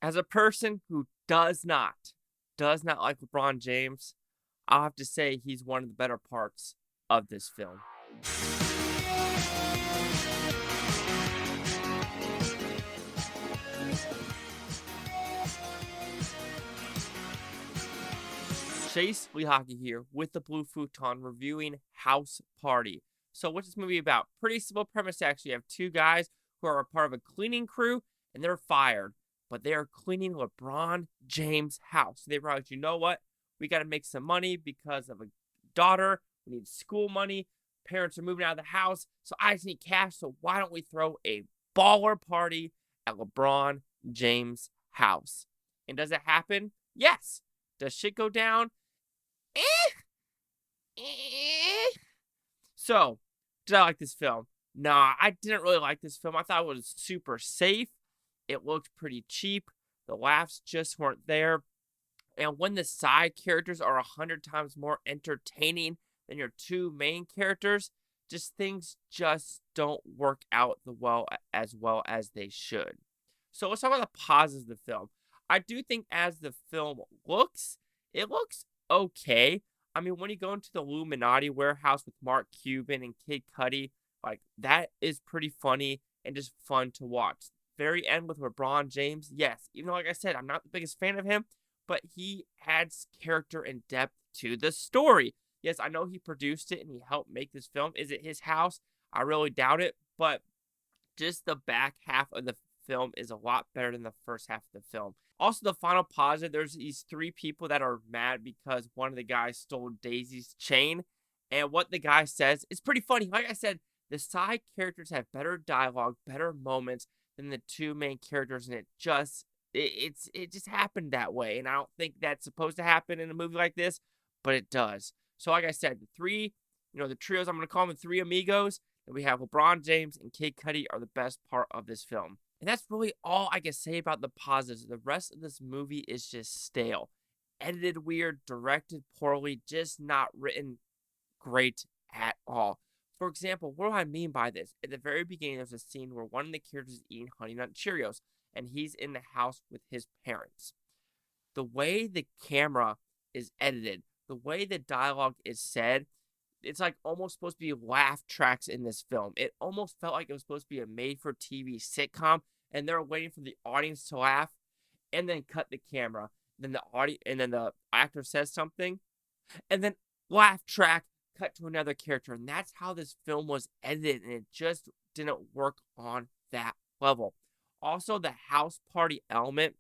As a person who does not like LeBron James, I'll have to say he's one of the better parts of this film. Chase Lee Hockey here with the Blue Futon reviewing House Party. So what's this movie about? Pretty simple premise actually. You have two guys who are a part of a cleaning crew and they're fired, but they are cleaning LeBron James' house. They realize, you know what? We got to make some money because of a daughter. We need school money. Parents are moving out of the house, so I just need cash. So why don't we throw a baller party at LeBron James' house? And does it happen? Yes. Does shit go down? So, did I like this film? Nah, I didn't really like this film. I thought it was super safe. It looked pretty cheap. The laughs just weren't there. And when the side characters are 100 times more entertaining than your two main characters, things just don't work out as well as they should. So let's talk about the positives of the film. I do think as the film looks, it looks okay. I mean, when you go into the Illuminati warehouse with Mark Cuban and Kid Cudi, like, that is pretty funny and just fun to watch. Very end with LeBron James, yes. Even though, like I said, I'm not the biggest fan of him, but he adds character and depth to the story. Yes, I know he produced it and he helped make this film. Is it his house? I really doubt it, but just the back half of the film is a lot better than the first half of the film. Also, the final positive, there's these three people that are mad because one of the guys stole Daisy's chain. And what the guy says is pretty funny. Like I said, the side characters have better dialogue, better moments than the two main characters, and it just happened that way. And I don't think that's supposed to happen in a movie like this, but it does. So like I said, the trios, I'm going to call them the three amigos, and we have LeBron James and Kid Cudi are the best part of this film. And that's really all I can say about the positives. The rest of this movie is just stale. Edited weird, directed poorly, just not written great at all. For example, what do I mean by this? At the very beginning, there's a scene where one of the characters is eating Honey Nut Cheerios, and he's in the house with his parents. The way the camera is edited, the way the dialogue is said, it's like almost supposed to be laugh tracks in this film. It almost felt like it was supposed to be a made-for-TV sitcom, and they're waiting for the audience to laugh, and then cut the camera. Then the actor says something, and then laugh track, cut to another character. And that's how this film was edited, and it just didn't work on that level. Also, the house party element,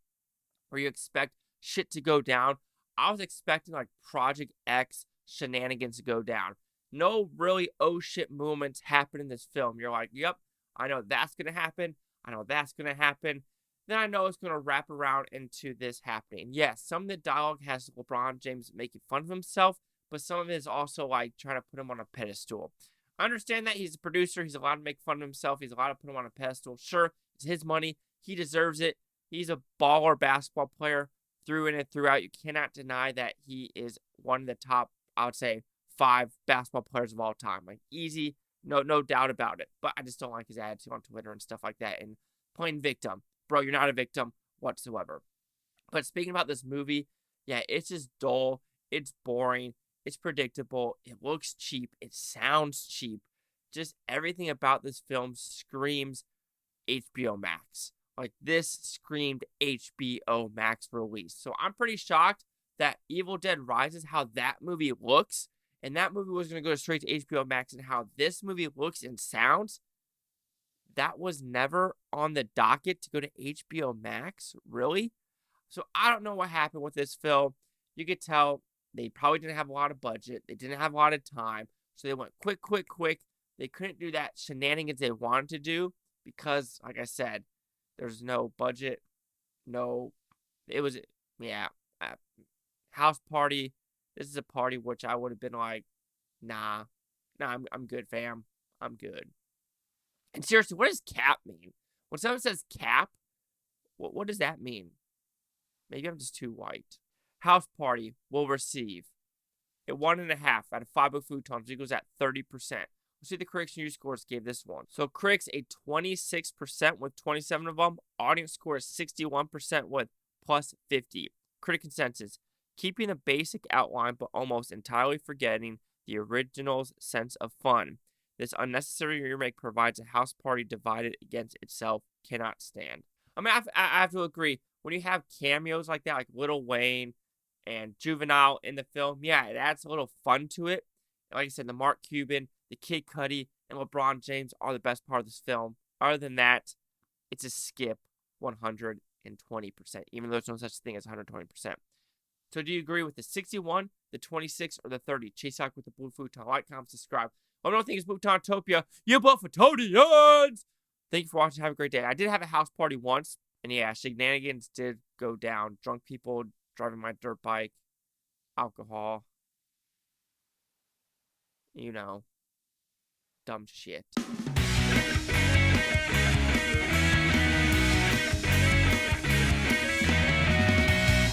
where you expect shit to go down, I was expecting like Project X shenanigans to go down. No really oh shit moments happen in this film. You're like, yep, I know that's going to happen. I know that's going to happen. Then I know it's going to wrap around into this happening. Yes, some of the dialogue has LeBron James making fun of himself, but some of it is also like trying to put him on a pedestal. I understand that he's a producer. He's allowed to make fun of himself. He's allowed to put him on a pedestal. Sure, it's his money. He deserves it. He's a baller basketball player through and throughout. You cannot deny that he is one of the top, I would say, 5 basketball players of all time. Like, easy, no doubt about it. But I just don't like his attitude on Twitter and stuff like that. And playing victim. Bro, you're not a victim whatsoever. But speaking about this movie, yeah, it's just dull. It's boring. It's predictable. It looks cheap. It sounds cheap. Just everything about this film screams HBO Max. Like, this screamed HBO Max release. So I'm pretty shocked that Evil Dead Rises, how that movie looks, and that movie was going to go straight to HBO Max, and how this movie looks and sounds, that was never on the docket to go to HBO Max. Really? So I don't know what happened with this film. You could tell they probably didn't have a lot of budget. They didn't have a lot of time. So they went quick. They couldn't do that shenanigans they wanted to do because, like I said, there's no budget. House party. This is a party which I would have been like, nah, I'm good, fam. I'm good. And seriously, what does cap mean? When someone says cap, what does that mean? Maybe I'm just too white. House party will receive a 1.5 out of 5 futons equals at 30%. Let's see the critics and user scores gave this one. So critics a 26% with 27 of them. Audience score is 61% with plus 50. Critic consensus: keeping the basic outline but almost entirely forgetting the original's sense of fun. This unnecessary remake provides a house party divided against itself. Cannot stand. I mean, I have to agree. When you have cameos like that, like Lil Wayne and Juvenile in the film, yeah, it adds a little fun to it. And like I said, the Mark Cuban, the Kid Cudi, and LeBron James are the best part of this film. Other than that, it's a skip 120%, even though there's no such thing as 120%. So do you agree with the 61, the 26, or the 30? Chase out with the blue futon. Like, comment, subscribe. Let me know what you think is Futontopia. You both Futonians! Thank you for watching. Have a great day. I did have a house party once, and yeah, shenanigans did go down. Drunk people driving my dirt bike, alcohol, you know, dumb shit.